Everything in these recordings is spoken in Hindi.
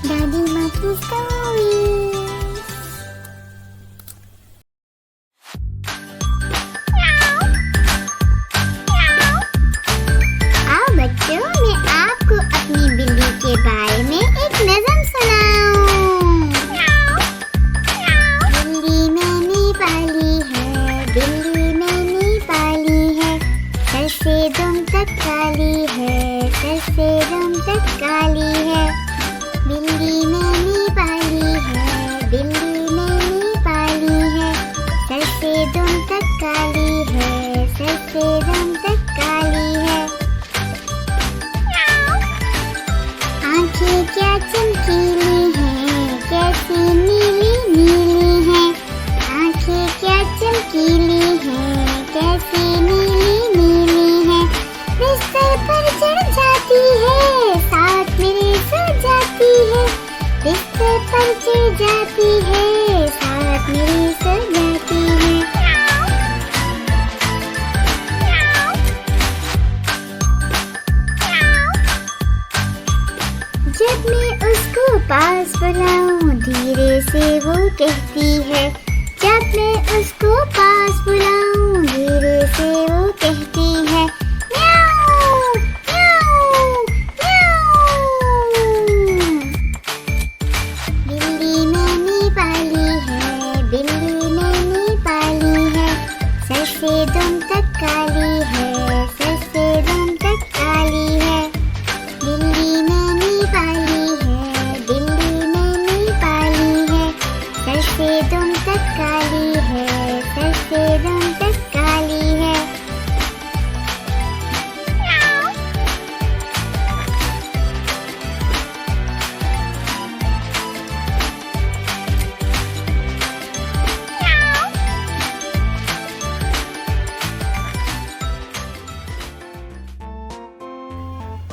दादी माँ की स्टोरी। आओ बच्चों, मैं आपको अपनी बिल्ली के बारे में एक नज़म सुनाऊं। बिल्ली मैंने पाली है, बिल्ली मैंने पाली है, सर से दुम तक काली है, सर से दुम तक काली है। बिल्ली मैंने पाली है, बिल्ली मैंने पाली है, सर से दुम तक काली है, सर से दुम तक काली है। आंखें क्या चमकीली हैं, कैसी नीली नीली हैं। आंखें क्या चमकीली हैं, कैसी नीली नीली हैं। बिस्तर पर चढ़ जाती है, साथ मेरे सो जाती है। बिस्तर पर चढ़ जाती है, साथ मेरे सो जाती है। जब मैं उसको पास बुलाऊं, धीरे से वो कहती है। जब मैं उसको पास बुलाऊं, धीरे से वो कहती है, म्याऊं, म्याऊं, म्याऊं। बिल्ली मैंने पाली है, बिल्ली मैंने पाली है, सर से दुम तक काली है, सर से दुम तक काली है। बिल्ली मैंने पाली है, बिल्ली मैंने पाली है, सर से दुम तक काली है, सर से दुम तक काली है।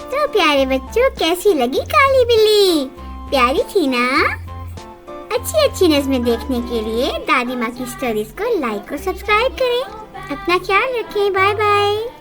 तो प्यारे बच्चों, कैसी लगी काली बिल्ली? प्यारी थी ना? अच्छी नज़में देखने के लिए दादी माँ की स्टोरीज को लाइक और सब्सक्राइब करें। अपना ख्याल रखें। Bye bye.